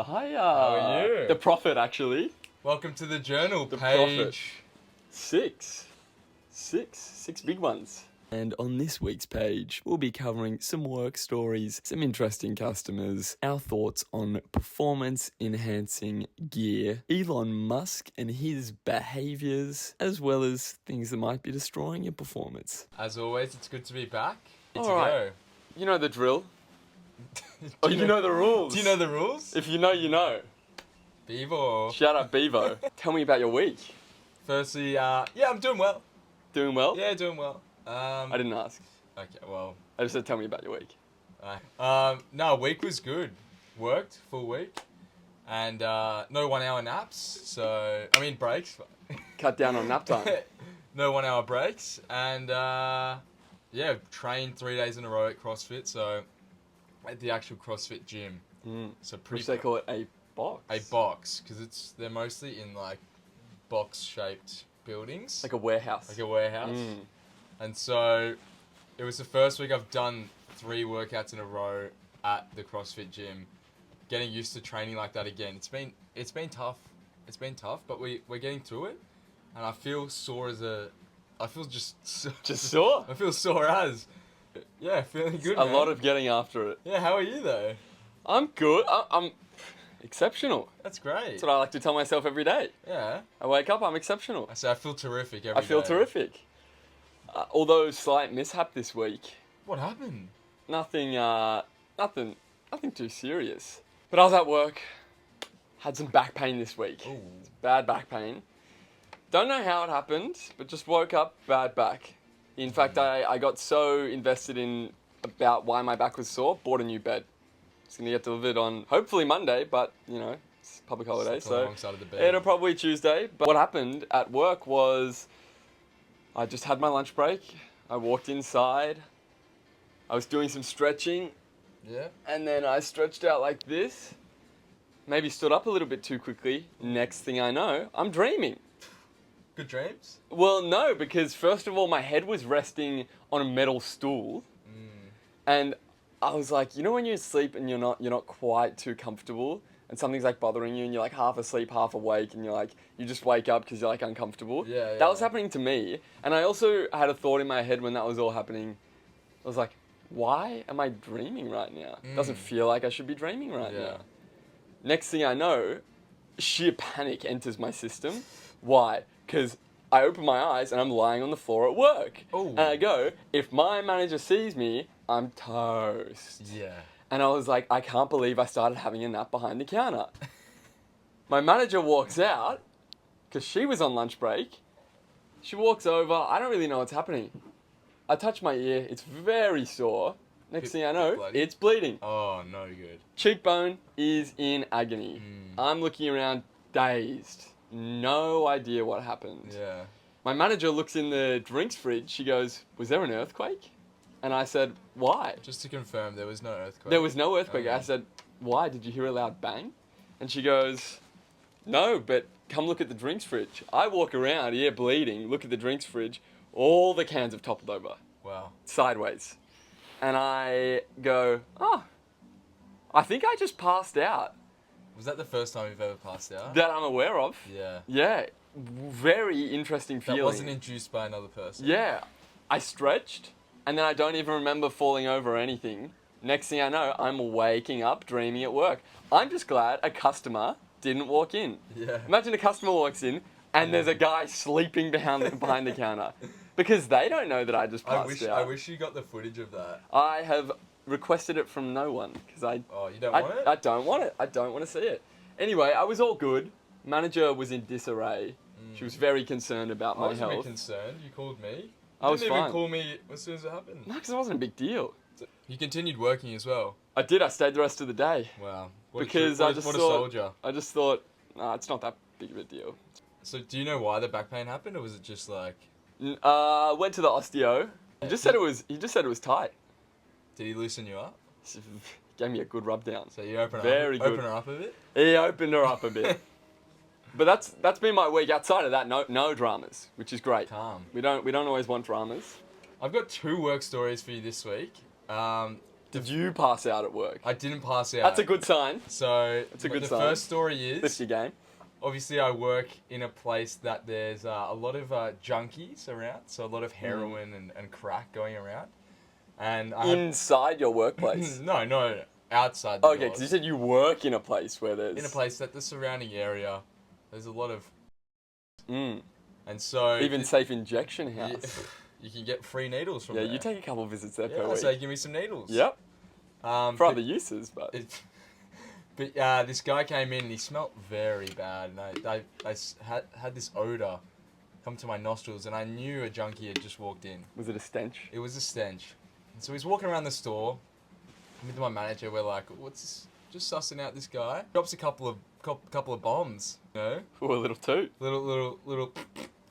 Hiya. How are you? The Prophet, actually. Welcome to the journal, The page. Six big ones. And on this week's page, we'll be covering some work stories, some interesting customers, our thoughts on performance-enhancing gear, Elon Musk and his behaviours, as well as things that might be destroying your performance. As always, it's good to be back. All right. You know the drill. You know the rules. Do you know the rules? If you know, you know. Beaver. Shout out Bevo. Tell me about your week. Firstly, yeah, I'm doing well. Doing well? Yeah, doing well. I didn't ask. Okay, well. I just said tell me about your week. No, week was good. Worked, full week. And no 1 hour naps, so, breaks. Cut down on nap time. No 1 hour breaks. And, yeah, trained 3 days in a row at CrossFit, so at the actual CrossFit gym. So pretty. Which they call it a box. A box, because they're mostly in like box-shaped buildings. Like a warehouse. Like a warehouse. And so it was the first week I've done 3 workouts in a row at the CrossFit gym. Getting used to training like that again. It's been tough. It's been tough, but we're getting through it. And I feel sore I feel just sore? I feel sore as. Yeah, feeling good. A lot of getting after it. Yeah, how are you though? I'm good. I'm exceptional. That's great. That's what I like to tell myself every day. Yeah. I wake up, I'm exceptional. I say I feel terrific every day. I feel terrific. Although slight mishap this week. What happened? Nothing too serious. But I was at work. Had some back pain this week. Ooh. Bad back pain. Don't know how it happened, but just woke up bad back. In fact, I got so invested in about why my back was sore, bought a new bed. It's going to get delivered on hopefully Monday, but it's public holiday, so it'll probably Tuesday. But what happened at work was I just had my lunch break. I walked inside. I was doing some stretching. Yeah. And then I stretched out like this. Maybe stood up a little bit too quickly. Next thing I know, I'm dreaming. Good dreams? Well, no, because first of all, my head was resting on a metal stool. And I was like, when you're asleep and you're not quite too comfortable and something's like bothering you and you're like half asleep, half awake and you just wake up because you're like uncomfortable. Yeah. That was happening to me. And I also had a thought in my head when that was all happening. I was like, why am I dreaming right now? It doesn't feel like I should be dreaming right now. Next thing I know, sheer panic enters my system. Why? Because I open my eyes and I'm lying on the floor at work. Ooh. And I go, if my manager sees me, I'm toast. Yeah. And I was like, I can't believe I started having a nap behind the counter. My manager walks out, because she was on lunch break. She walks over, I don't really know what's happening. I touch my ear, it's very sore. Next thing I know, it's bleeding. Oh, no good. Cheekbone is in agony. I'm looking around dazed. No idea what happened. Yeah. My manager looks in the drinks fridge. She goes, was there an earthquake? And I said, why? Just to confirm, there was no earthquake. There was no earthquake. Okay. I said, why? Did you hear a loud bang? And she goes, no, but come look at the drinks fridge. I walk around, ear bleeding, look at the drinks fridge. All the cans have toppled over. Wow. Sideways. And I go, oh, I think I just passed out. Was that the first time you've ever passed out? That I'm aware of. Yeah. Yeah. Very interesting feeling. That wasn't induced by another person. Yeah. I stretched, and then I don't even remember falling over or anything. Next thing I know, I'm waking up dreaming at work. I'm just glad a customer didn't walk in. Yeah. Imagine a customer walks in, and there's a guy sleeping behind the counter. Because they don't know that I just passed out. I wish you got the footage of that. I have requested it from no one because Oh, you don't want it? I don't want it. I don't want to see it. Anyway, I was all good. Manager was in disarray. She was very concerned about my health. I wasn't concerned. You called me. I was You didn't fine. even call me as soon as it happened. No, because it wasn't a big deal. You continued working as well. I did. I stayed the rest of the day. Wow. What a soldier. I just thought, nah, it's not that big of a deal. So do you know why the back pain happened, or was it just like? Went to the osteo. He just said it was tight. Did he loosen you up? Gave me a good rub down. So you open Very good. her up a bit? He opened her up a bit. But that's been my week. Outside of that, no dramas, which is great. Calm. We don't always want dramas. I've got 2 work stories for you this week. Did you pass out at work? I didn't pass out. That's a good sign. So That's a good the sign. first story Lift is your game. obviously I work in a place that there's a lot of junkies around, so a lot of heroin and crack going around. And I have, Inside your workplace. no, outside the Okay, doors. because you said you work in a place where there's... In a place that the surrounding area, there's a lot of... Mm. And so... Even safe injection you, house. you can get free needles from Yeah, there. you take a couple of visits there per Yeah, week. so give me some needles. Yep. For but other uses, but... But this guy came in and he smelled very bad. And I had this odor come to my nostrils, and I knew a junkie had just walked in. Was it a stench? It was a stench. And so he's walking around the store. With my manager, we're like, "What's this? Just sussing out this guy." Drops a couple of bombs, you know. Ooh, a little toot. Little,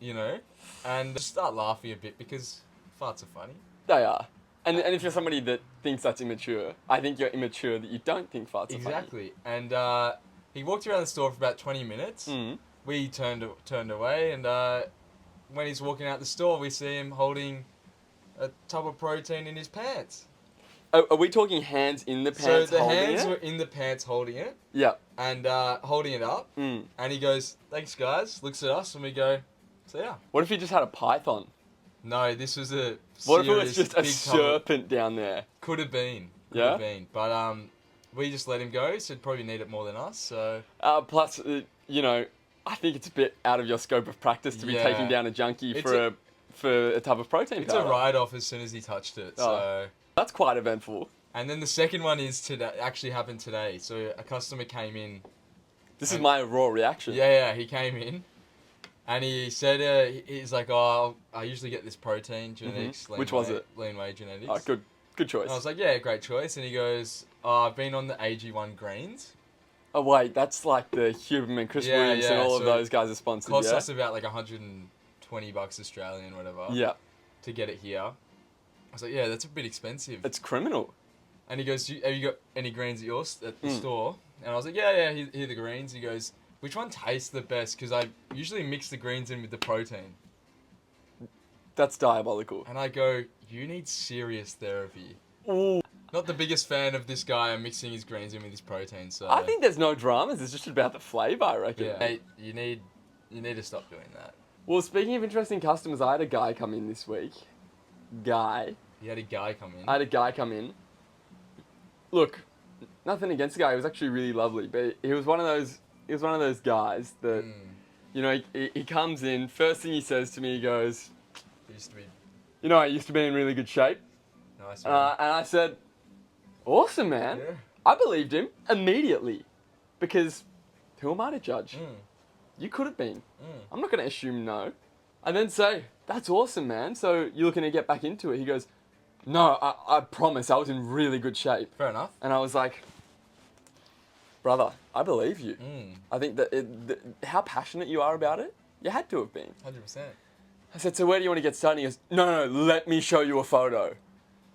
you know, and just start laughing a bit because farts are funny. They are. And if you're somebody that thinks that's immature, I think you're immature that you don't think farts are funny. Exactly. And he walked around the store for about 20 minutes. Mm. We turned away, and when he's walking out the store, we see him holding a tub of protein in his pants. Are we talking hands in the pants So the holding hands it? were in the pants holding it, Yep. and holding it up. Mm. And he goes, "Thanks, guys." Looks at us, and we go, "So yeah." What if you just had a python? No, this was a What if it was serious just a big tub of- serpent down there? Could have been. Yeah? Have been. But we just let him go. Said probably need it more than us. So Plus, you know, I think it's a bit out of your scope of practice to be Yeah. taking down a junkie It's for a tub of protein it's powder. a write-off as soon as he touched it. Oh. So. That's quite eventful. And then the second one is today. Actually happened today. So a customer came in. This is my raw reaction. Yeah, he came in, and he said he's like, "Oh, I usually get this protein genetics. Mhm. Which was it? Lean Way Genetics." Oh, good choice. And I was like, "Yeah, great choice." And he goes, "Oh, I've been on the AG1 greens. Oh wait, that's like the Huberman, Chris Yeah, Williams, and yeah, all of so those guys are sponsored. Cost Yeah. us about like $120 Australian, whatever. Yeah, To get it here." I was like, "Yeah, that's a bit expensive." it's criminal. And he goes, "Have you got any greens at the Mm. store?" And I was like, "Yeah, here are the greens." He goes, "Which one tastes the best? Because I usually mix the greens in with the protein." That's diabolical. And I go, "You need serious therapy." Ooh. Not the biggest fan of this guy mixing his greens in with his protein. So I think there's no dramas. It's just about the flavour, I reckon. yeah, mate, you need to stop doing that. Well, speaking of interesting customers, I had a guy come in this week. You had a guy come in. I had a guy come in. Look, nothing against the guy. He was actually really lovely, but he was one of those. He was one of those guys that, you know, he comes in. First thing he says to me, he goes, Used to be "You know, I used to be in really good shape." nice. And I said, "Awesome, man." Yeah. I believed him immediately, because who am I to judge? Mm. You could have been. Mm. I'm not going to assume no. I then say, "That's awesome, man. So you're looking to get back into it?" He goes, "No, I promise. I was in really good shape." Fair enough. And I was like, "Brother, I believe you. Mm. I think that how passionate you are about it, you had to have been." 100%. I said, "So where do you want to get started?" He goes, No, let me show you a photo."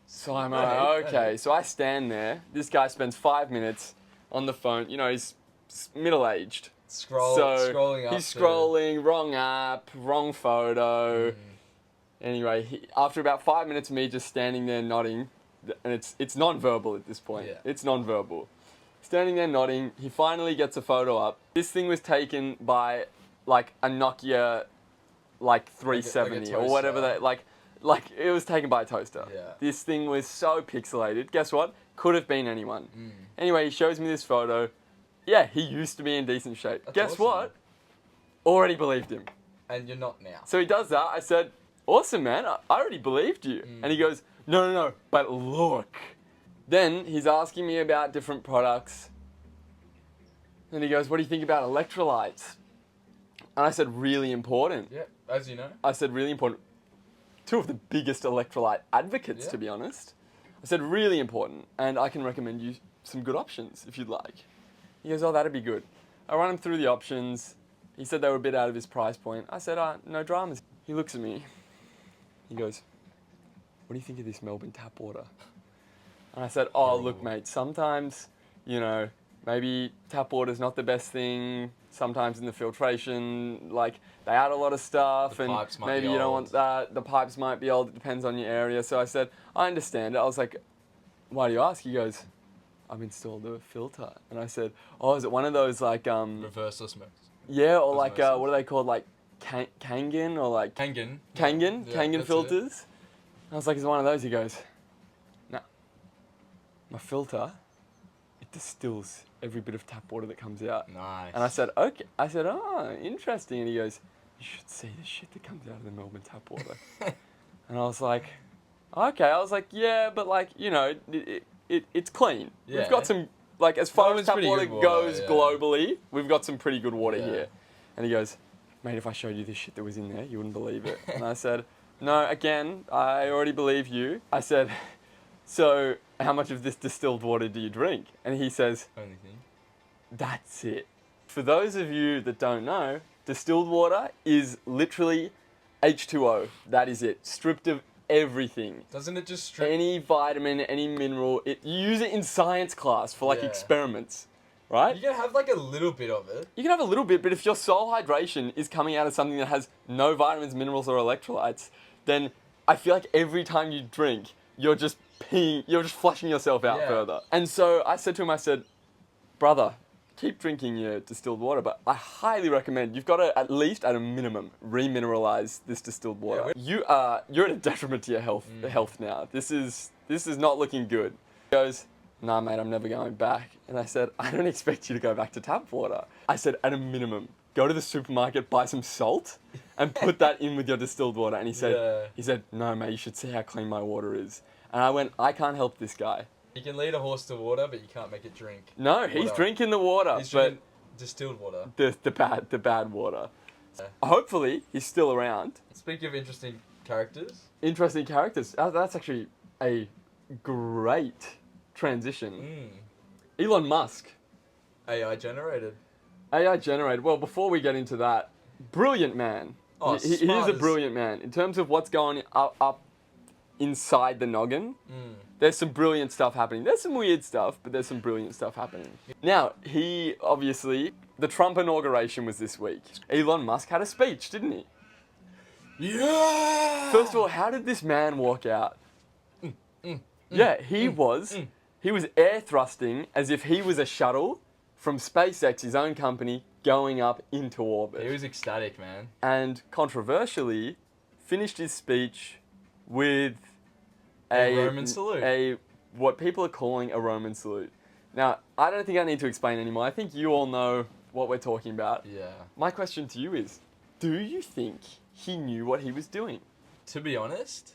So I'm Go like, ahead, go okay. ahead. So I stand there. This guy spends 5 minutes on the phone. You know, he's middle-aged. Scrolling up. He's scrolling, wrong app, wrong photo. Anyway, after about 5 minutes of me just standing there nodding, and it's non-verbal at this point. Yeah. It's non-verbal. Standing there nodding, he finally gets a photo up. This thing was taken by like a Nokia, like 370 or whatever toaster. that like it was taken by a toaster. Yeah. This thing was so pixelated. Guess what? Could have been anyone. Anyway, he shows me this photo. Yeah, he used to be in decent shape. That's Guess awesome. what? Already believed him. And you're not now. So he does that. I said, "Awesome, man. I already believed you." And he goes, No, but look. Then he's asking me about different products. And he goes, "What do you think about electrolytes?" And I said, "Really important." Yeah, as you know. I said, "Really important." Two of the biggest electrolyte advocates, Yeah. to be honest. I said, "Really important. And I can recommend you some good options if you'd like." He goes, "Oh, that'd be good." I run him through the options. He said they were a bit out of his price point. I said, "No dramas." He looks at me. He goes, "What do you think of this Melbourne tap water?" And I said, "Oh, look, mate, sometimes, you know, maybe tap water's not the best thing. Sometimes in the filtration, like, they add a lot of stuff, The and pipes might maybe be you don't old. want that. The pipes might be old. It depends on your area." So I said, "I understand it." I was like, why do you ask? He goes, I've installed a filter. And I said, oh, is it one of those like, Reverse osmosis. yeah, or like, Osmosis. what are they called? Like Kangen or like Kangen. Kangen? Yeah, Kangen that's it. filters? I was like, is it one of those? He goes, no. My filter, it distills every bit of tap water that comes out. Nice. And I said, okay. I said, oh, interesting. And he goes, you should see the shit that comes out of the Melbourne tap water. And I was like, okay. I was like, yeah, but like, you know, it's clean. Yeah. We've got some, like, as far as Melbourne's tap pretty water good water, goes yeah. globally, we've got some pretty good water Yeah. here. And he goes, mate, if I showed you the shit that was in there, you wouldn't believe it. And I said, no, again, I already believe you. I said, so how much of this distilled water do you drink? And he says, Only thing. that's it. For those of you that don't know, distilled water is literally H2O. That is it. Stripped of everything. Doesn't it just strip? Any vitamin, any mineral. You use it in science class for like Yeah. experiments, right? You can have like a little bit of it. You can have a little bit, but if your sole hydration is coming out of something that has no vitamins, minerals, or electrolytes, then I feel like every time you drink, you're just flushing yourself out Yeah. further. And so I said to him, I said, brother, keep drinking your distilled water, but I highly recommend you've got to, at least at a minimum, remineralize this distilled water. You're at a detriment to your health now. This is not looking good. He goes, nah, mate, I'm never going back. And I said, I don't expect you to go back to tap water. I said, at a minimum, go to the supermarket, buy some salt, and put that in with your distilled water. And he said, no, mate, you should see how clean my water is. And I went, I can't help this guy. You can lead a horse to water, but you can't make it drink. No, he's water. drinking the water, He's but drinking distilled water. the bad water. Yeah. Hopefully, he's still around. Speaking of interesting characters, Interesting characters. That's actually a great transition. Elon Musk, AI generated. AI generated. Well, before we get into that, brilliant man. Oh, He is smart a as- brilliant man. In terms of what's going up inside the noggin, there's some brilliant stuff happening. There's some weird stuff, but there's some brilliant stuff happening. Now, he obviously, the Trump inauguration was this week. Elon Musk had a speech, didn't he? Yeah. First of all, how did this man walk out? Yeah, he was air thrusting as if he was a shuttle from SpaceX, his own company, going up into orbit. He was ecstatic, man. And controversially, finished his speech with A Roman salute. What people are calling a Roman salute. Now, I don't think I need to explain anymore. I think you all know what we're talking about. Yeah. My question to you is, do you think he knew what he was doing? To be honest,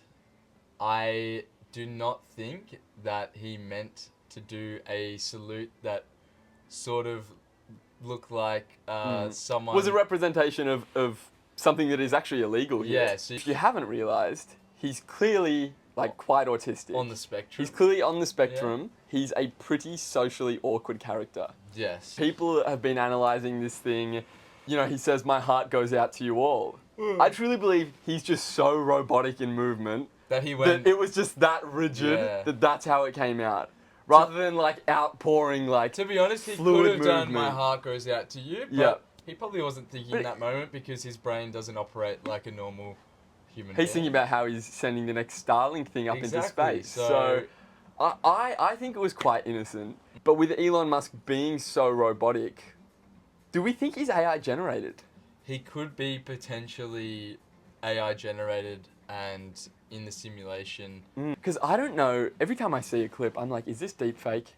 I do not think that he meant to do a salute that sort of looked like someone... Was a representation of something that is actually illegal here. Yeah, so if you haven't realised, he's clearly like quite autistic. on the spectrum. He's clearly on the spectrum. He's a pretty socially awkward character. Yes. People have been analysing this thing. You know, he says, my heart goes out to you all. I truly believe he's just so robotic in movement That he went... that it was just that rigid Yeah. that that's how it came out. Rather than like outpouring like To be honest, he fluid could have done My movement. Heart Goes Out to You, but Yeah. he probably wasn't thinking in that moment because his brain doesn't operate like a normal human He's being. thinking about how he's sending the next Starlink thing up into Exactly, space. so- So I think it was quite innocent. But with Elon Musk being so robotic, do we think he's AI generated? He could be potentially AI generated and in the simulation. Because I don't know, every time I see a clip, I'm like, is this deep fake?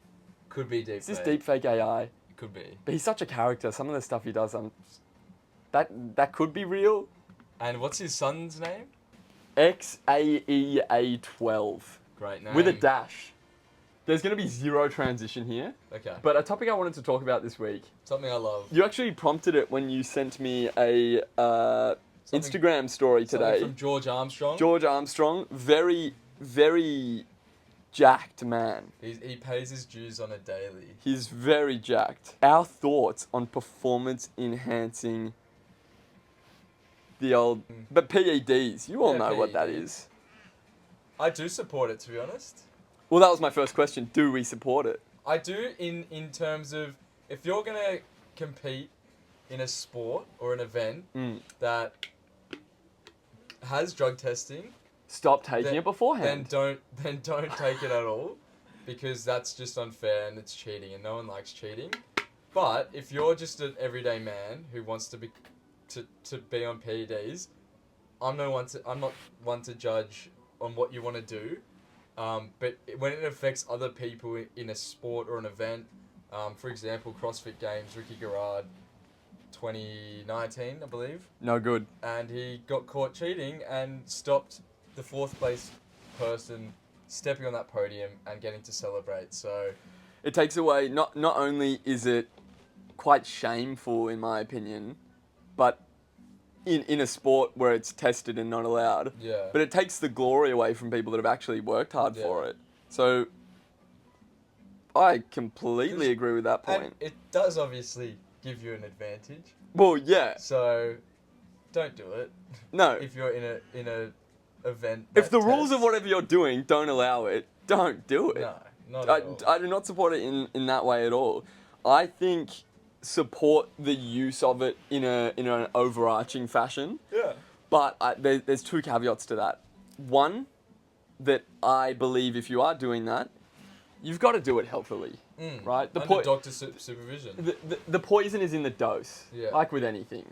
Could be deep Is this fake. deep fake AI? Could be. But he's such a character. Some of the stuff he does, that could be real. And what's his son's name? XAEA12 Great name. with a dash. There's going to be zero transition here. Okay. But a topic I wanted to talk about this week. Something I love. You actually prompted it when you sent me a Something- Instagram story Something today. from George Armstrong. George Armstrong, very, very jacked man. He pays his dues on a daily. He's very jacked. Our thoughts on performance enhancing the old... But PEDs, you all Yeah, know what that PEDs. is. I do support it, to be honest. Well, that was my first question. Do we support it? I do in terms of if you're going to compete in a sport or an event that has drug testing, Stop taking Then- it beforehand. then don't take it at all. because that's just unfair and it's cheating and no one likes cheating. But if you're just an everyday man who wants to be on PEDs, I'm not one to judge on what you want to do. But when it affects other people in a sport or an event, for example, CrossFit Games, Ricky Garrard, 2019, I believe. No good. And he got caught cheating and stopped the fourth place person stepping on that podium and getting to celebrate. So it takes away, not only is it quite shameful in my opinion, but in a sport where it's tested and not allowed. Yeah. But it takes the glory away from people that have actually worked hard for it. So I completely agree with that point. And it does obviously give you an advantage. Well, yeah. So don't do it. No. If you're in a event. If the rules of whatever you're doing don't allow it, don't do it. No, not at all. I do not support it in that way at all. I think support the use of it in an overarching fashion. Yeah. But there's two caveats to that. One, that I believe if you are doing that, you've got to do it healthily, right? Under doctor supervision. The poison is in the dose, like with anything.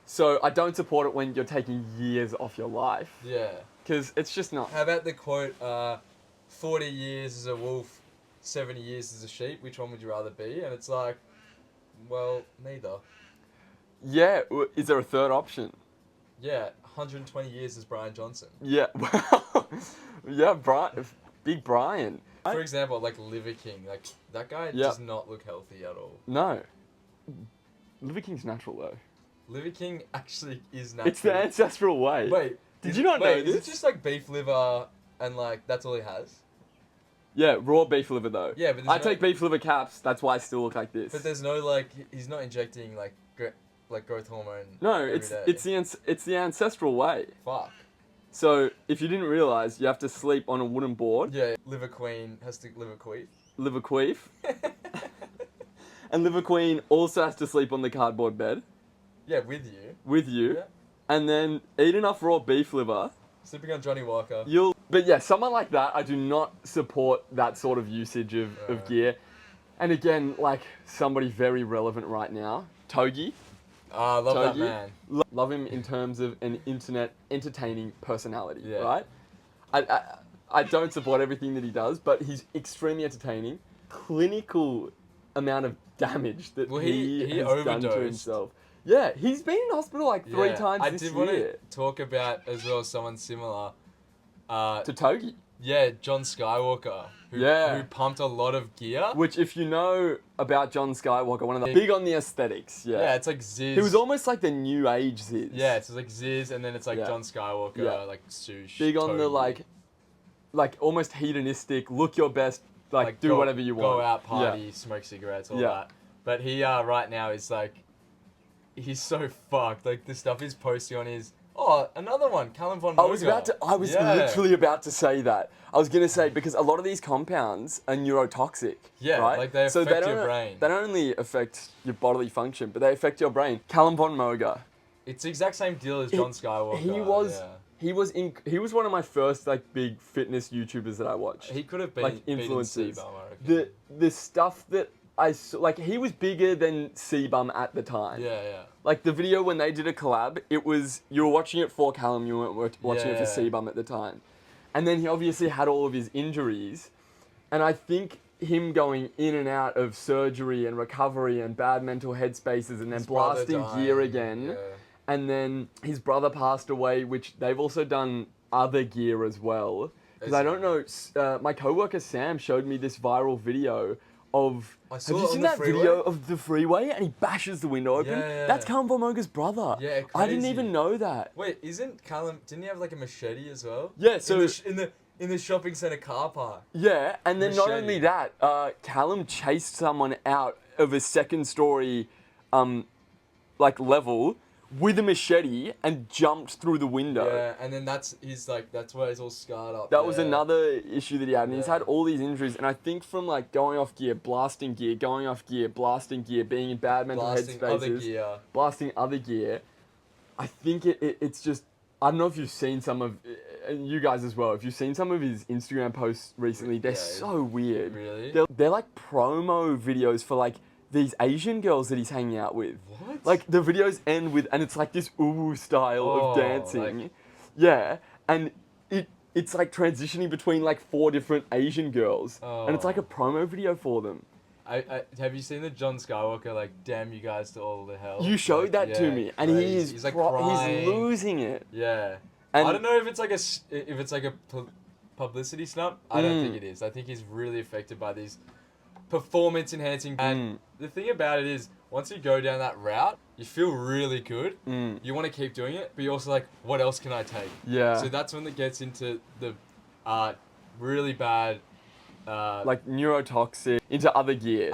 So I don't support it when you're taking years off your life. Yeah. Because it's just not. How about the quote, 40 years as a wolf, 70 years as a sheep, which one would you rather be? And it's like, well, neither. Yeah, is there a third option? Yeah, 120 years as Brian Johnson. Yeah, well, yeah, Big Brian. For example, like Liver King, like that guy does not look healthy at all. No. Liver King's natural though. Liver King actually is natural. It's the ancestral way. Wait, did you not know this? Is it just like beef liver and like that's all he has? Yeah, raw beef liver though. Yeah, but I take beef liver caps. That's why I still look like this. But there's no like he's not injecting like growth hormone. No, it's the ancestral way. Fuck. So if you didn't realize, you have to sleep on a wooden board. Yeah, Liver Queen has to liver queef. Liver queef. And Liver Queen also has to sleep on the cardboard bed. Yeah, with you. With you. Yeah. And then eat enough raw beef liver. Sleeping on Johnny Walker. But yeah, someone like that, I do not support that sort of usage of gear. And again, like somebody very relevant right now, Togi. I love that man. Love him in terms of an internet entertaining personality, yeah. right? I don't support everything that he does, but he's extremely entertaining. Clinical amount of damage that he has overdosed. done to himself. Yeah, he's been in hospital like 3 times this year. I did want to talk about as well someone similar. To Togi. Yeah, John Skywalker. Who pumped a lot of gear. Which, if you know about John Skywalker, one of the big on the aesthetics. Yeah. Yeah, it's like Ziz. He was almost like the new age Ziz. Yeah, it's like Ziz, and then it's like John Skywalker, like Sush. Big on the like almost hedonistic, look your best, like do whatever you want. Go out, party, smoke cigarettes, all that. But he right now is like, he's so fucked. Like the stuff he's posting on his. Oh, another one, Callum Von Moger. I was literally about to say that. I was going to say, because a lot of these compounds are neurotoxic. Yeah, right? Like they affect your brain. They don't only affect your bodily function, but they affect your brain. Callum Von Moger. It's the exact same deal as John Skywalker. He was one of my first like big fitness YouTubers that I watched. He could have been like influencers. C-Bum, I reckon. The stuff that I saw, like he was bigger than C-Bum at the time. Yeah, yeah. Like the video when they did a collab, it was, you were watching it for Callum, you weren't watching it for C-Bum at the time. And then he obviously had all of his injuries. And I think him going in and out of surgery and recovery and bad mental headspaces and then blasting gear again. Yeah. And then his brother passed away, which they've also done other gear as well. Because I don't know, my coworker Sam showed me this viral video of... Have you seen that video of the freeway? And he bashes the window open? Yeah. That's Callum Von Moger's brother. Yeah, crazy. I didn't even know that. Wait, isn't Callum... Didn't he have like a machete as well? Yeah, so... In the shopping centre car park. Yeah, and then not only that, Callum chased someone out of a second story level with a machete and jumped through the window. Yeah, and then that's why he's all scarred up. That was another issue that he had, and he's had all these injuries, and I think from like going off gear, blasting gear, going off gear, blasting gear, being in bad mental headspaces, blasting other gear, I think it's just, I don't know if you've seen some of and you guys as well, if you've seen some of his Instagram posts recently, they're Yeah, so weird. Really? They're like promo videos for like these Asian girls that he's hanging out with. What? Like the videos end with, and it's like this style of dancing. Yeah, and it's like transitioning between like 4 different Asian girls, and it's like a promo video for them. Have you seen the John Skywalker, like, damn you guys to all the hell? You showed Like, that to me, and crazy. He's like crying. he's losing it. Yeah. And I don't know if it's like a publicity stunt. I don't think it is. I think he's really affected by these performance enhancing. And the thing about it is, once you go down that route, you feel really good. You want to keep doing it, but you're also like, what else can I take? Yeah. So that's when it gets into the really bad. Like neurotoxic into other gear.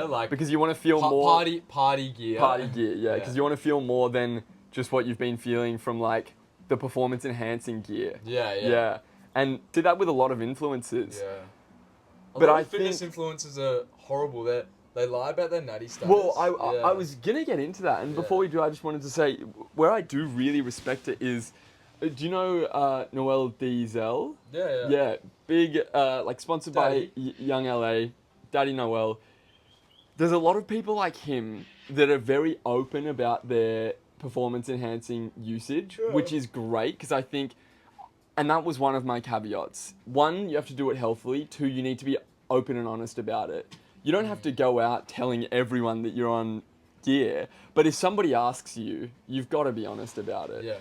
Like Because you want to feel more party gear. Party gear, yeah. Because you want to feel more than just what you've been feeling from like the performance enhancing gear. Yeah. And did that with a lot of influencers. Yeah. But I think fitness influencers are horrible. They lie about their natty status. Well, I was gonna get into that, and before we do, I just wanted to say where I do really respect it is, do you know Noel Diesel? Yeah. Yeah, big like sponsored Daddy. by Young LA, Daddy Noel. There's a lot of people like him that are very open about their performance enhancing usage, which is great because I think, and that was one of my caveats. 1, you have to do it healthily. 2, you need to be open and honest about it. You don't have to go out telling everyone that you're on gear, but if somebody asks you, you've got to be honest about it. Yeah.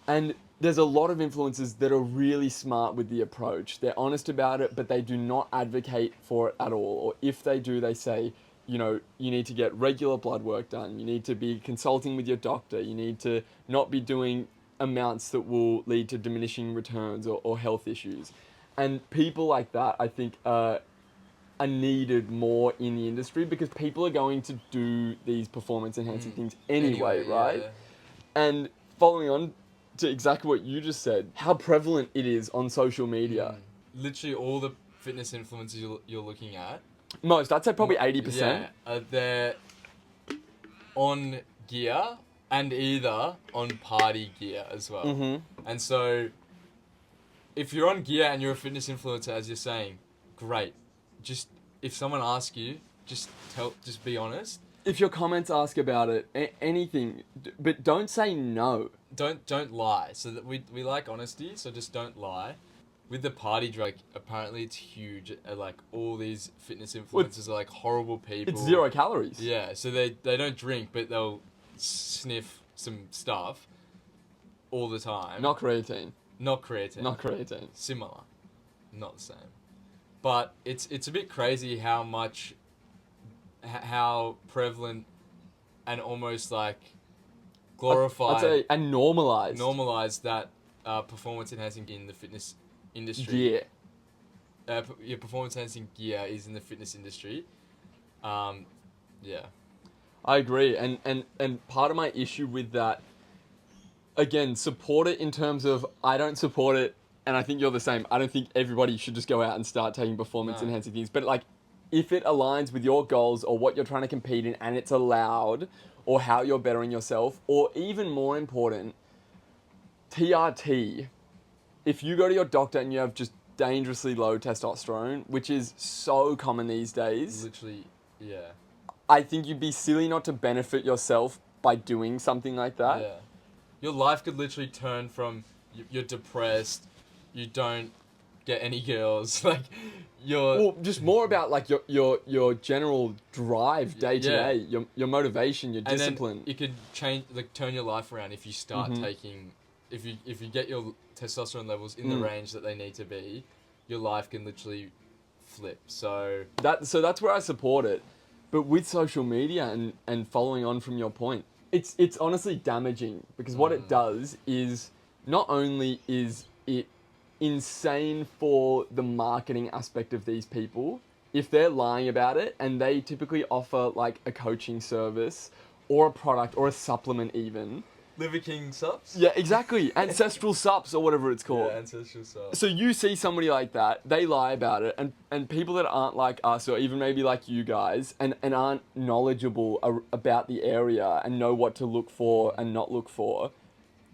And there's a lot of influencers that are really smart with the approach. They're honest about it, but they do not advocate for it at all. Or if they do, they say, you know, you need to get regular blood work done. You need to be consulting with your doctor. You need to not be doing amounts that will lead to diminishing returns or health issues. And people like that, I think, are needed more in the industry because people are going to do these performance enhancing things anyway, right? Yeah. And following on to exactly what you just said, how prevalent it is on social media. Literally all the fitness influencers you're looking at. Most, I'd say probably 80%. Yeah, they're on gear and either on party gear as well. And so if you're on gear and you're a fitness influencer, as you're saying, great. Just if someone asks you, just be honest. If your comments ask about it, anything, but don't say no. Don't lie. So that we like honesty, so just don't lie. With the party drug, apparently it's huge. Like all these fitness influencers are like horrible people. It's 0 calories. Yeah, so they don't drink, but they'll sniff some stuff all the time. Not creatine. Not creatine. Not creatine. Similar, not the same. But it's a bit crazy how prevalent and almost like glorified. I'd say, and normalized. Normalized that performance enhancing in the fitness industry. Yeah. Your performance enhancing gear is in the fitness industry. Yeah. I agree, and part of my issue with that, again, support it in terms of I don't support it, and I think you're the same. I don't think everybody should just go out and start taking performance enhancing things, but like if it aligns with your goals or what you're trying to compete in, and it's allowed, or how you're bettering yourself, or even more important, TRT. If you go to your doctor and you have just dangerously low testosterone, which is so common these days, Literally, yeah. I think you'd be silly not to benefit yourself by doing something like that. Yeah. Your life could literally turn from you're depressed, you don't get any girls, like you're... Well, just more about like your general drive day to day, your motivation, your discipline. And then it could change, like turn your life around if you start taking, if you get your testosterone levels in the range that they need to be, your life can literally flip. So that's where I support it. But with social media and following on from your point, it's honestly damaging because what it does is not only is it insane for the marketing aspect of these people, if they're lying about it and they typically offer like a coaching service or a product or a supplement even. Liver King Sups? Yeah, exactly. Ancestral Sups or whatever it's called. Yeah, Ancestral Sups. So you see somebody like that, they lie about it, and people that aren't like us or even maybe like you guys and aren't knowledgeable about the area and know what to look for and not look for,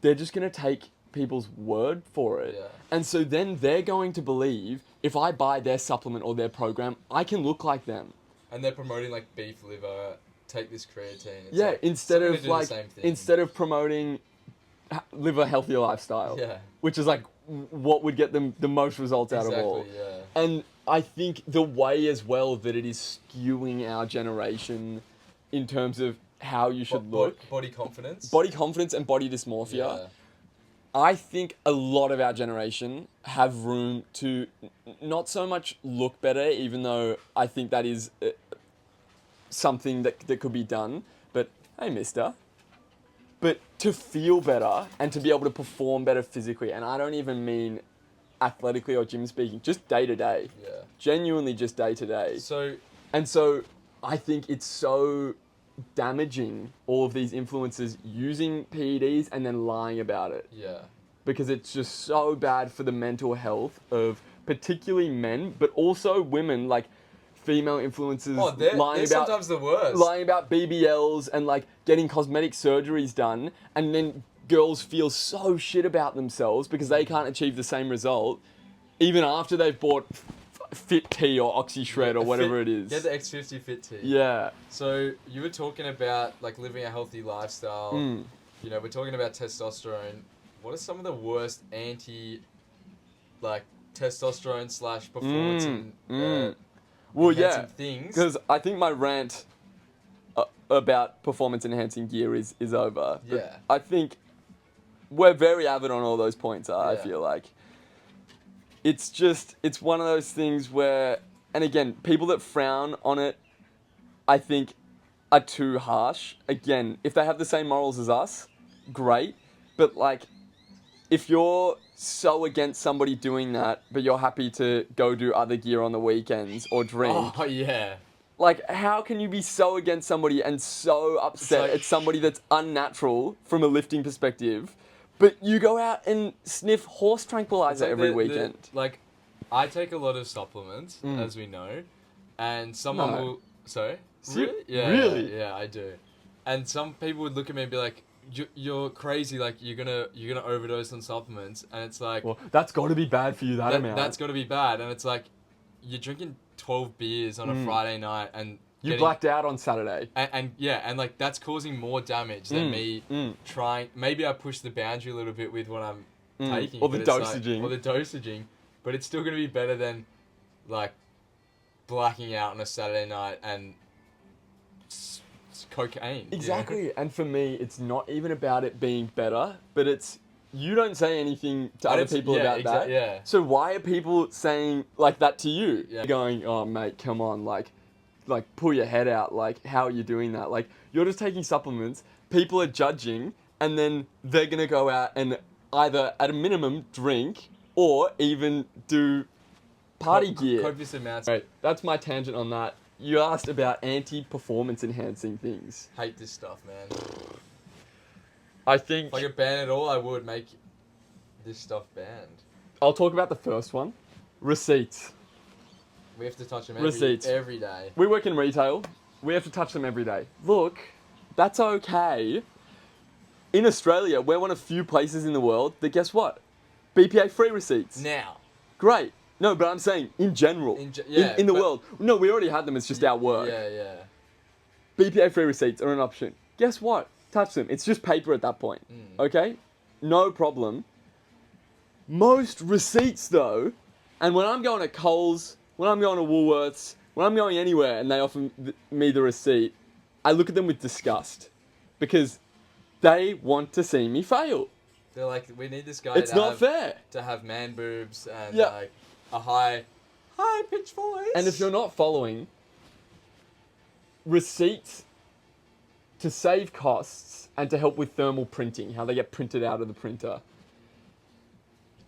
they're just going to take people's word for it. Yeah. And so then they're going to believe if I buy their supplement or their program, I can look like them. And they're promoting like beef liver, take this creatine. It's Yeah, like, instead still gonna of do the like same thing. instead of promoting live a healthier lifestyle. Yeah. Which is like what would get them the most results out of all. Exactly, yeah. And I think the way as well that it is skewing our generation in terms of how you should look. Body confidence. Body confidence and body dysmorphia. Yeah. I think a lot of our generation have room to not so much look better, even though I think that is something that could be done. But, hey, mister. But to feel better and to be able to perform better physically. And I don't even mean athletically or gym speaking, just day to day. Yeah. Genuinely just day to day. So I think it's so damaging, all of these influencers using PEDs and then lying about it. yeah. Because it's just so bad for the mental health of particularly men, but also women, like female influencers Oh, they're sometimes the worst. lying about BBLs and like getting cosmetic surgeries done, and then girls feel so shit about themselves because they can't achieve the same result, even after they've bought Fit Tea or Oxy Shred or whatever it is. Get the X50 Fit Tea. Yeah. So you were talking about like living a healthy lifestyle. You know, we're talking about testosterone. What are some of the worst testosterone / performance Well, enhancing things? because I think my rant about performance enhancing gear is over. But Yeah. I think we're very avid on all those points. I Yeah. feel like it's one of those things where, and again, people that frown on it, I think, are too harsh. Again, if they have the same morals as us, great. But like, if you're so against somebody doing that, but you're happy to go do other gear on the weekends or drink, Oh yeah. like, how can you be so against somebody and so upset like- at somebody that's unnatural from a lifting perspective, but you go out and sniff horse tranquilizer every weekend? Like, I take a lot of supplements, as we know, and someone No. will. Sorry. Really? Yeah. Really? Yeah, I do. And some people would look at me and be like, "You're crazy! Like, you're gonna overdose on supplements." And it's like, Well, that's got to be bad for you, that amount. that's got to be bad. And it's like, you're drinking 12 beers on a Friday night, and You blacked out on Saturday. and like that's causing more damage than me trying. Maybe I push the boundary a little bit with what I'm taking, Or the but it's dosaging. or the dosaging, but it's still gonna be better than like blacking out on a Saturday night and cocaine. Exactly. And for me, it's not even about it being better, but it's, you don't say anything to other people about that. Yeah. So why are people saying like that to you? Yeah. Going, oh mate, come on, like pull your head out. Like, how are you doing that? Like, you're just taking supplements. People are judging, and then they're gonna go out and either at a minimum drink or even do party gear. Copious amounts. Right, that's my tangent on that. You asked about anti-performance enhancing things. Hate this stuff, man. I think If I could ban it all, I would make this stuff banned. I'll talk about the first one. Receipts. We have to touch them Receipts. every day. We work in retail. We have to touch them every day. Look, that's okay. In Australia, we're one of few places in the world that, guess what? BPA-free receipts. Now. Great. No, but I'm saying in general. In the world. No, we already had them. It's just our work. Yeah. BPA-free receipts are an option. Guess what? Touch them. It's just paper at that point. Okay? No problem. Most receipts, though, and when I'm going to Coles, when I'm going to Woolworths, when I'm going anywhere and they offer me the receipt, I look at them with disgust because they want to see me fail. They're like, we need this guy It's not fair. to have man boobs and Yeah. like a high pitched voice. And if you're not following, receipts to save costs and to help with thermal printing, how they get printed out of the printer,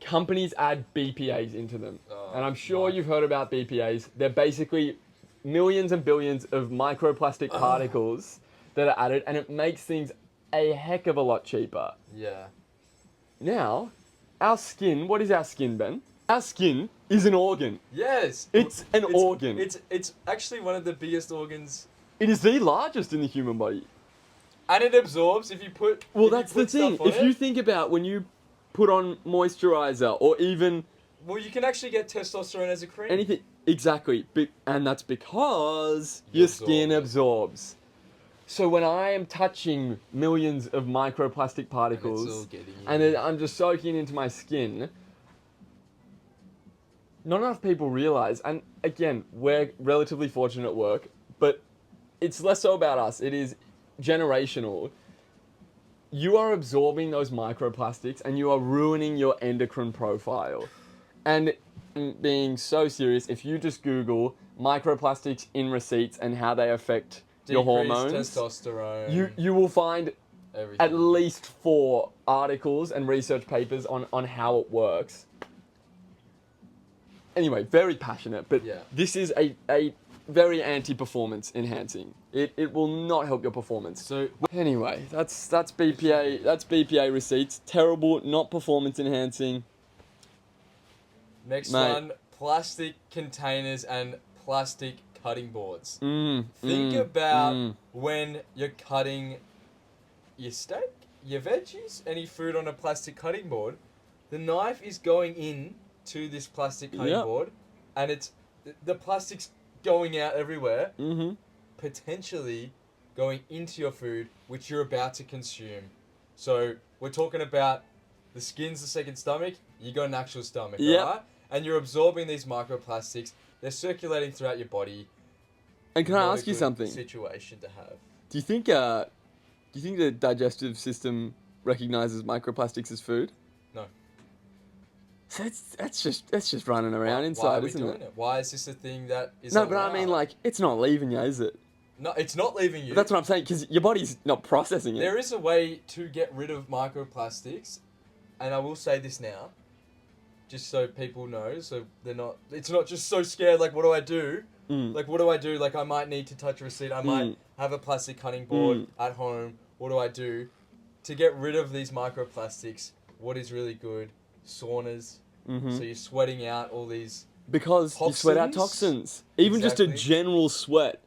companies add BPAs into them. And I'm sure you've heard about BPAs. They're basically millions and billions of microplastic particles that are added, and it makes things a heck of a lot cheaper. Yeah. Now, our skin, what is our skin, Ben? Our skin is an organ. Yes. It's an organ. It's actually one of the biggest organs. It is the largest in the human body. And it absorbs if you put. Well, if you that's the put stuff thing. on If it. you think about when you put on moisturizer or even Well, you can actually get testosterone as a cream. anything. Exactly. And that's because You your absorb skin it. absorbs. So when I am touching millions of microplastic particles, And it's all getting and in. then I'm just soaking into my skin, not enough people realize, and again, we're relatively fortunate at work, but it's less so about us. It is generational. You are absorbing those microplastics and you are ruining your endocrine profile. And being so serious, if you just Google microplastics in receipts and how they affect your Decreased hormones, testosterone. you will find everything. at least 4 articles and research papers on how it works. Anyway, very passionate, but Yeah. this is a very anti-performance enhancing. It will not help your performance. So Anyway, that's BPA receipts. Terrible, not performance enhancing. next Mate. one, plastic containers and plastic cutting boards. Think Think about when you're cutting your steak, your veggies, any food on a plastic cutting board. The knife is going in to this plastic cutting Yep. board, and it's the plastic's going out everywhere, Mm-hmm. potentially going into your food, which you're about to consume. So we're talking about the skin's the second stomach. You got an actual stomach, Yep. alright? And you're absorbing these microplastics. They're circulating throughout your body. And can I Not a ask you good something? Situation to have. Do you think the digestive system recognizes microplastics as food? No. So that's just running around Why inside, are we isn't doing it? it? Why is this a thing that is No, but I mean, allowed? like, it's not leaving you, is it? No, it's not leaving you. That's what I'm saying, because your body's not processing it. There is a way to get rid of microplastics, and I will say this now, just so people know, so they're not. It's not just so scared. Like, what do I do? Like, what do I do? Like, I might need to touch a receipt. I might have a plastic cutting board at home. What do I do to get rid of these microplastics? What is really good? Saunas. So you're sweating out all these. Because you sweat out Toxins? toxins. Even just a Exactly. general sweat.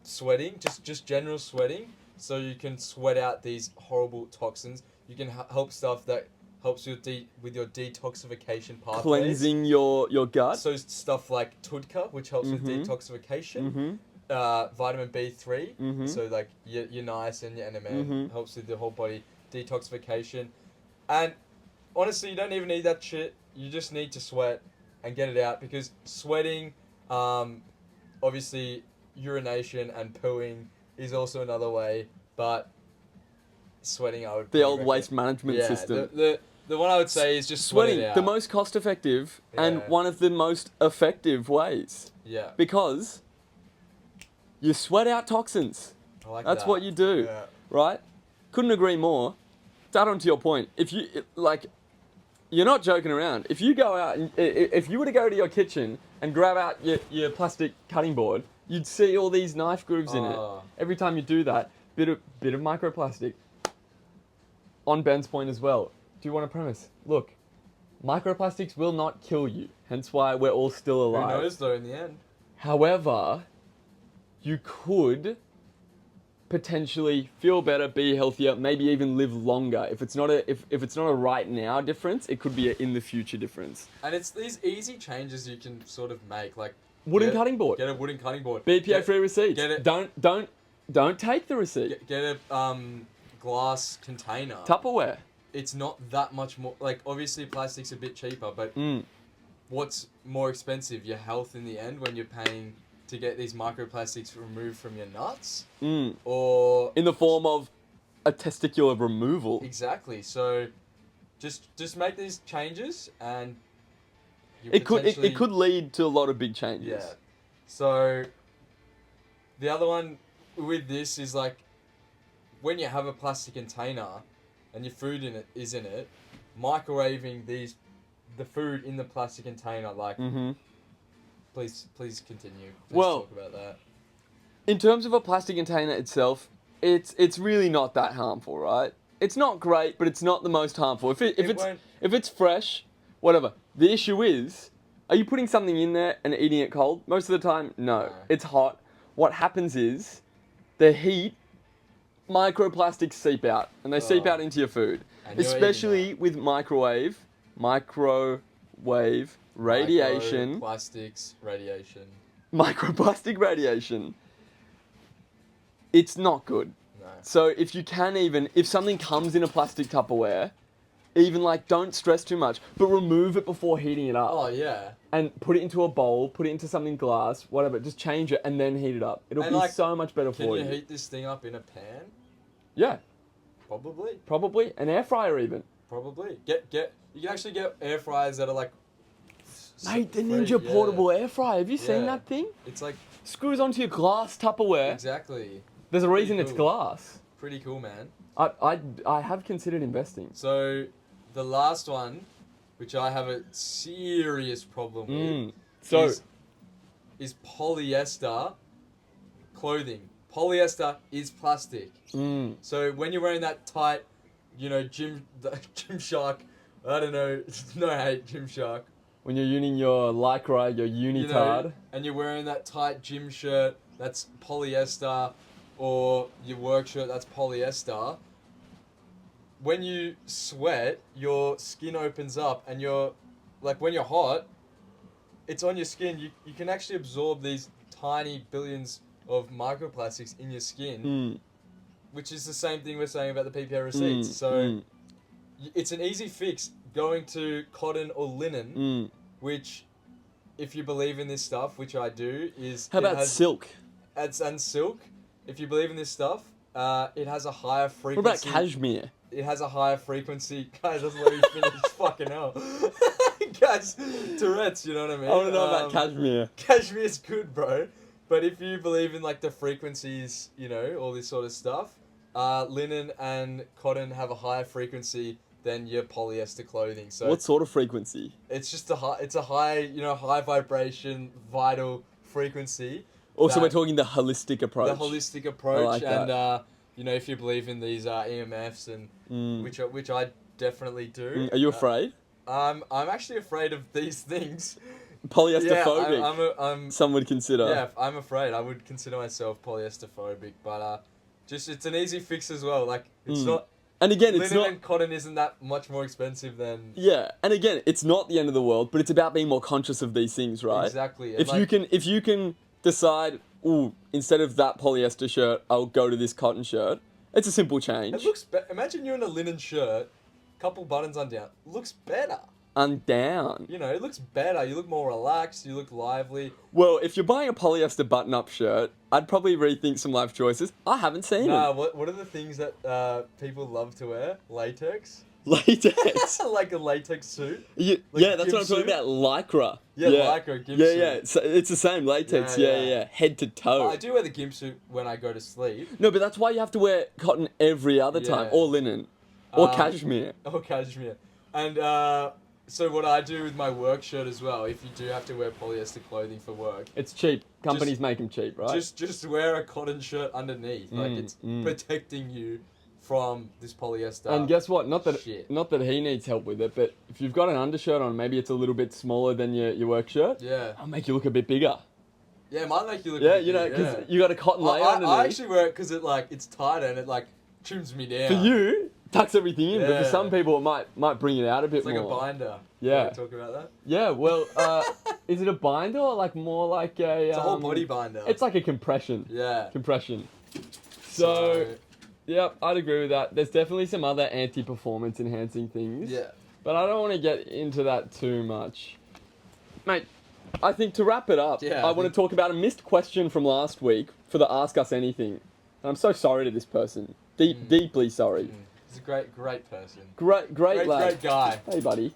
Sweating, just general sweating, so you can sweat out these horrible toxins. You can help stuff that helps you with your detoxification pathways. Cleansing your gut. So stuff like tudka, which helps with detoxification. Vitamin B3, so like your niacin, your NMN, helps with the whole body detoxification. And honestly, you don't even need that shit. You just need to sweat and get it out, because sweating, obviously urination and pooing is also another way, but sweating I would The old recommend. waste management system. The one I would say is just Sweating, sweat it out. the most cost effective and Yeah. one of the most effective ways. Yeah, Because you sweat out toxins. I like That's that. what you do. Yeah. Right? Couldn't agree more. To add on to your point, if you, you're not joking around. If you go out, and if you were to go to your kitchen and grab out your plastic cutting board, you'd see all these knife grooves in it. Oh. Every time you do that, bit of microplastic. On Ben's point as well, do you want a premise? Look, microplastics will not kill you, hence why we're all still Who alive. knows though in the end? However, you could potentially feel better, be healthier, maybe even live longer. If it's not a if it's not a right now difference, it could be a in the future difference. And it's these easy changes you can sort of make, like Wooden cutting board. Get a wooden cutting board. BPA free receipts. get it- Don't take the receipt. Get a glass container. Tupperware. It's not that much more. Like, obviously plastic's a bit cheaper, but what's more expensive? Your health in the end when you're paying to get these microplastics removed from your nuts, or In the form of a testicular removal. exactly. So, just make these changes, and you It could potentially- it could lead to a lot of big changes. Yeah. So, the other one with this is like, when you have a plastic container and your food is in it, microwaving the food in the plastic container, like, please continue. Let's Well, talk about that. In terms of a plastic container itself, it's really not that harmful, right? It's not great, but it's not the most harmful. If it's fresh, whatever. The issue is, are you putting something in there and eating it cold? Most of the time, no. No. It's hot. What happens is, the heat microplastics seep out, and they seep Oh. out into your food, And you're especially eating with microwave radiation, Plastics, radiation. microplastic radiation. It's not good. No. So if something comes in a plastic Tupperware, even like don't stress too much, but remove it before heating it up. Oh yeah. And put it into a bowl, put it into something glass, whatever. Just change it and then heat it up. It'll And, be like, so much better Can for you you. heat this thing up in a pan? Yeah, Probably. probably an air fryer even. Probably. Get. You can actually get air fryers that are like. Mate, the free, Ninja yeah. portable air fryer. Have you seen Yeah. that thing? It's like Screws onto your glass Tupperware. exactly. There's a reason Pretty it's cool. glass. Pretty cool, man. I have considered investing. So, the last one, which I have a serious problem with, So is polyester clothing. Polyester is plastic. So when you're wearing that tight, Gymshark, I don't know, no hate Gymshark. when you're using your lycra, your unitard. And you're wearing that tight gym shirt that's polyester, or your work shirt that's polyester, when you sweat, your skin opens up, and when you're hot, it's on your skin. You can actually absorb these tiny billions of microplastics in your skin, which is the same thing we're saying about the PPA receipts. It's an easy fix going to cotton or linen, which, if you believe in this stuff, which I do, is... How about silk? And silk. If you believe in this stuff, it has a higher frequency... What about cashmere? It has a higher frequency... Guys, doesn't let me finish. Fucking hell. Guys, Tourette's, you know what I mean? I want to know about cashmere. Cashmere's good, bro. But if you believe in, like, the frequencies, all this sort of stuff, linen and cotton have a higher frequency than your polyester clothing. So What sort of frequency? it's just a high, high vibration, vital frequency. Also, that- we're talking the holistic approach. The holistic approach, like and that. if you believe in these EMFs and which I definitely do. Are you afraid? I'm actually afraid of these things. Polyester-phobic, I'm some would consider. yeah, I'm afraid. I would consider myself polyester-phobic, but just it's an easy fix as well. Like it's not. And again, Linen it's not... and cotton isn't that much more expensive than... Yeah, and again, it's not the end of the world, but it's about being more conscious of these things, right? Exactly. And If you can decide, instead of that polyester shirt, I'll go to this cotton shirt. It's a simple change. It looks... Imagine you're in a linen shirt, couple buttons undone. Looks better. Down. It looks better. You look more relaxed. You look lively. Well, if you're buying a polyester button-up shirt, I'd probably rethink some life choices. I haven't seen Nah, it. what are the things that people love to wear? Latex? Latex. Like a latex suit? Yeah, Like that's what I'm gym talking about. Lycra. Yeah, Lycra, gimp suit. Yeah. So it's the same latex. Yeah, Yeah, yeah. Head to toe. I do wear the gimp suit when I go to sleep. No, but that's why you have to wear cotton every other time, Yeah. or linen, or cashmere. Or cashmere. And so what I do with my work shirt as well, if you do have to wear polyester clothing for work, It's cheap. Companies make them cheap, right? just wear a cotton shirt underneath. Like it's protecting you from this polyester. And guess what? Not that shit. he needs help with it, but if you've got an undershirt on, maybe it's a little bit smaller than your work shirt. Yeah. I'll make you look a bit bigger. Yeah, it might make you look. Yeah, big, because you got a cotton layer underneath. I actually wear it because it's tighter and it trims me down. For you, tucks everything in, but for Yeah. some people, it might bring it out a bit It's like more. a binder. Yeah. Can we talk about that? Yeah, well, is it a binder or more like a... It's a whole body binder. It's like a compression. Yeah. Compression. So, yeah, I'd agree with that. There's definitely some other anti-performance enhancing things. Yeah. But I don't want to get into that too much. Mate, I think to wrap it up, Yeah, I I want to think- talk about a missed question from last week for the Ask Us Anything. And I'm so sorry to this person. Deeply sorry. He's a great person. Great lad. Great guy. Hey, buddy.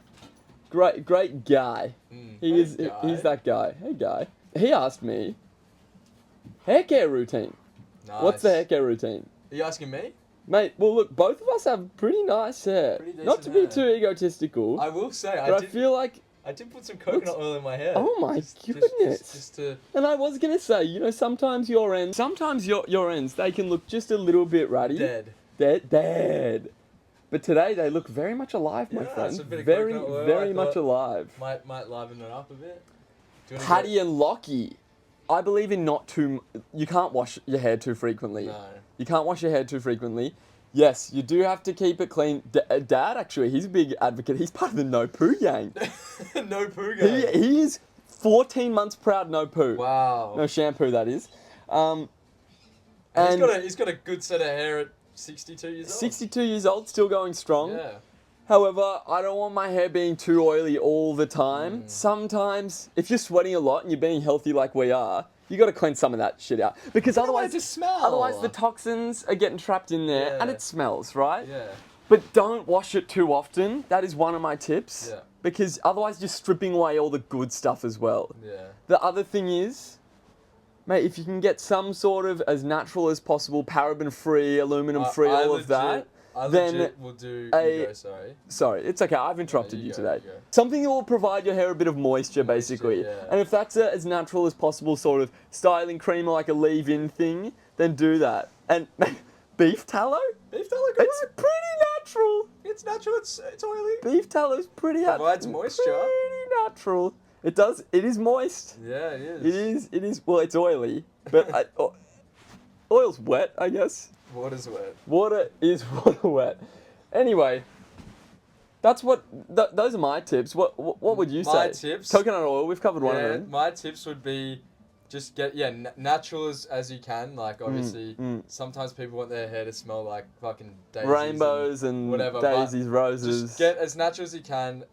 Great guy. Hey, He's guy. that guy. Hey, guy. He asked me, hair care routine. Nice. What's the hair care routine? Are you asking me? Mate, well, look, both of us have pretty nice hair. Pretty Not to decent be hair. too egotistical, I will say, but I feel like... I did put some coconut oil in my hair. Oh my goodness. Just to... And I was going to say, sometimes your ends, they can look just a little bit ratty. Dead. But today they look very much alive, my Yeah, friend. it's a bit of Very, coconut oil, very I much thought. alive. Might liven it up a bit. Do you wanna Patty and Lockie. I believe in not too... You can't wash your hair too frequently. No. You can't wash your hair too frequently. Yes, you do have to keep it clean. Dad, actually, he's a big advocate. He's part of the no poo gang. No poo gang. He is 14 months proud no poo. Wow. No shampoo, that is. And he's got a good set of hair at 62 years old. 62 years old, still going strong. Yeah. However, I don't want my hair being too oily all the time. Sometimes, if you're sweating a lot and you're being healthy like we are, you got to cleanse some of that shit out. Because otherwise, just smell. Otherwise, the toxins are getting trapped in there and Yeah. it smells, right? Yeah. But don't wash it too often. That is one of my tips. Yeah. Because otherwise, you're stripping away all the good stuff as well. Yeah. The other thing is, mate, if you can get some sort of as natural as possible, paraben-free, aluminum-free, all of that, I then legit will do. a- You go, sorry. Sorry, it's okay. I've interrupted you you go, today. you go. Something that will provide your hair a bit of moisture, basically. yeah. And if that's as natural as possible, sort of styling cream or like a leave-in thing, then do that. And beef tallow? Beef tallow, good It's one. pretty natural. It's natural. It's oily. Beef tallow is pretty Provides moisture. Pretty natural. It does. It is moist. Yeah, it is. It is. It is. Well, it's oily, but oil's wet, I guess. Water's wet. Water is water wet. Anyway, that's what. Those are my tips. What would you say? My tips? Coconut oil. We've covered one of them. My tips would be just get natural as you can. Like obviously, sometimes people want their hair to smell like fucking daisies Rainbows and whatever, but daisies, roses. Just get as natural as you can.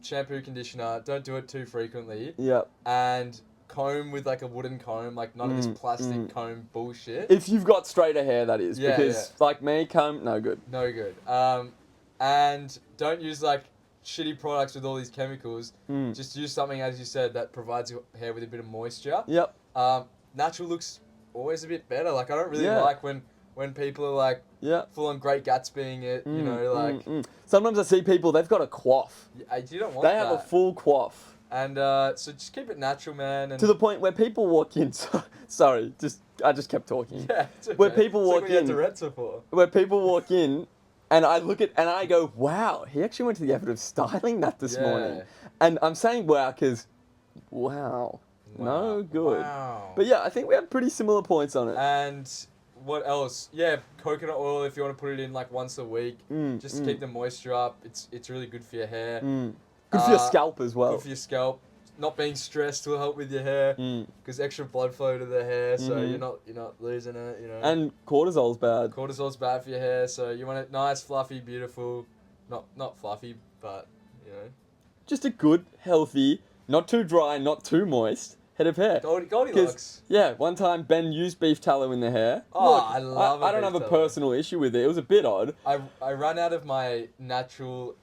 Shampoo, conditioner. Don't do it too frequently. Yep. And comb with like a wooden comb, like none of this plastic comb bullshit. If you've got straighter hair, that is. Yeah, because like me, comb, no good. No good. And don't use like shitty products with all these chemicals. Just use something, as you said, that provides your hair with a bit of moisture. Yep. Natural looks always a bit better. Like I don't really Yeah. like when people are like Yeah. full on Great Gatsbying it. You know, like Sometimes I see people, they've got a coif. you don't want They that. have a full coif. And so just keep it natural, man. And To the point where people walk in. Sorry, I just kept talking. yeah, it's okay. Where people It's like walk what you had in. Tourette's before. Where people walk in, and I look at and I go, "Wow, he actually went to the effort of styling that this Yeah. morning." And I'm saying "wow" because, wow, no good. Wow. But yeah, I think we have pretty similar points on it. And what else? Yeah, coconut oil if you want to put it in like once a week, just to keep the moisture up. It's really good for your hair. Good for your scalp as well. Good for your scalp. Not being stressed will help with your hair because extra blood flow to the hair, so you're not losing it. You know. And cortisol's bad. Cortisol's bad for your hair, so you want it nice, fluffy, beautiful. Not fluffy, but you know. Just a good, healthy, not too dry, not too moist head of hair. Goldilocks. Yeah, one time Ben used beef tallow in the hair. Oh, Look, I love I don't beef have a tallow. personal issue with it. It was a bit odd. I run out of my natural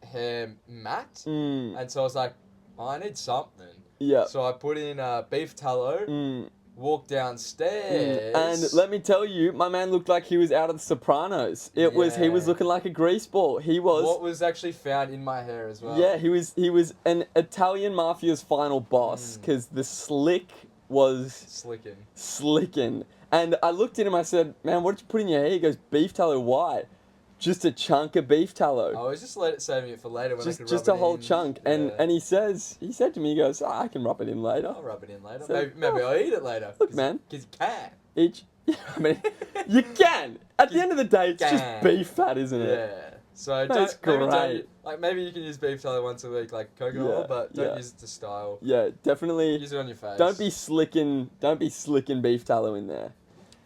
hair mat, and so I was like, oh, I need something. Yeah. So I put in beef tallow, walked downstairs, And let me tell you, my man looked like he was out of The Sopranos. He was Yeah. looking like a grease ball. He was. what was actually found in my hair as well. Yeah, he was an Italian mafia's final boss because the slick was slicking. And I looked at him, I said, man, what did you put in your hair? He goes, beef tallow. Why? Just a chunk of beef tallow. I was just saving it for later when I could Just rub a it whole in. chunk. Yeah. And he said to me, he goes, oh, I can rub it in later. I'll rub it in later. So- maybe I'll eat it later. Look, man. Because you can. I mean, you can. At the end of the day, it's just Can. beef fat, isn't it? Yeah. So That's great. maybe you can use beef tallow once a week, like coconut oil, but don't use it to style. Yeah, definitely. Use it on your face. Don't be slicking beef tallow in there.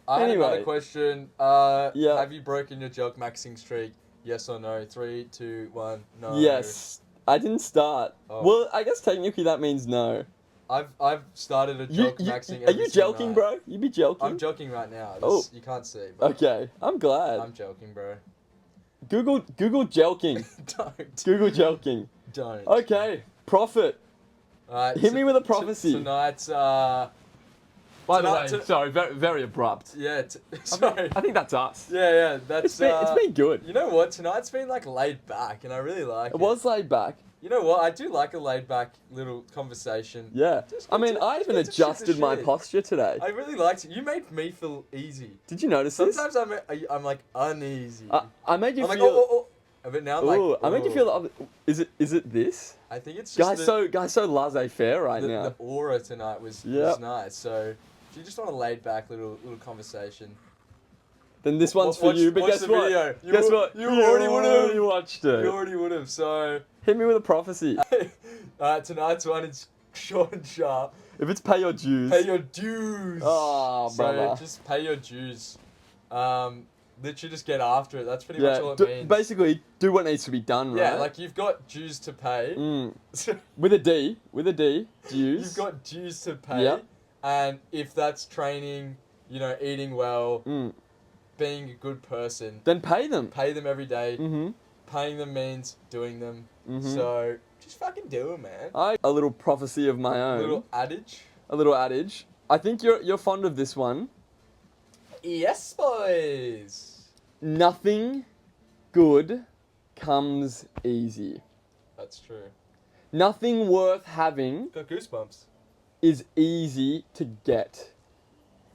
I had Anyway. another question. Yeah. Have you broken your jog maxing streak? Yes or no? 3, 2, 1. No. Yes. I didn't start. Oh. Well, I guess technically that means no. I've started a jog maxing. Are every you single joking, night. bro? You be joking? I'm joking right now. Oh. You can't see. But Okay, I'm glad. I'm joking, bro. Google joking. Don't. Google joking. Don't. Okay, profit. Alright, Hit me with a prophecy. Tonight's By the way, sorry, very, very abrupt. yeah. Sorry. I think that's us. Yeah. That's It's been good. You know what? Tonight's been like laid back, and I really like it. It was laid back. You know what? I do like a laid back little conversation. Yeah. Just I get mean, to- I just even get to shoot the adjusted my shit. posture today. I really liked it. You made me feel easy. Did you notice this? Sometimes I'm like uneasy. I made you I'm like feel. oh. But now I'm like Ooh, I made you oh. feel. The other, is it this? I think it's just Guys, so laissez-faire right the now. aura tonight was Yep. nice. So if you just want a laid back little conversation, Then this one's for you. But watch guess the what? video. Guess what? You already would already have. watched it. You already would have. So Hit me with a prophecy. tonight's one is short and sharp. If it's pay your dues. Pay your dues. Oh, so brother. just pay your dues. Literally just get after it. That's pretty much all it means. Basically, do what needs to be done, right? Yeah, like you've got dues to pay. With a D, dues. You've got dues to pay. Yep. And if that's training, eating well, Mm. being a good person, Then pay them. pay them every day. Mm-hmm. Paying them means doing them. Mhm. So just fucking do it, man. A little prophecy of my own. Little adage. A little adage. I think you're fond of this one. Yes, boys. Nothing good comes easy. That's true. Nothing worth having Got goosebumps. is easy to get.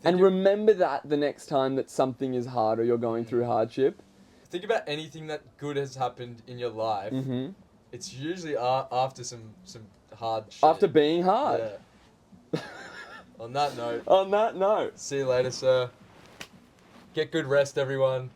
And remember that the next time that something is hard or you're going through hardship. Think about anything that good has happened in your life. Mm-hmm. It's usually after some hard shit. After being hard. Yeah. On that note, On that note. see you later, sir. Get good rest, everyone.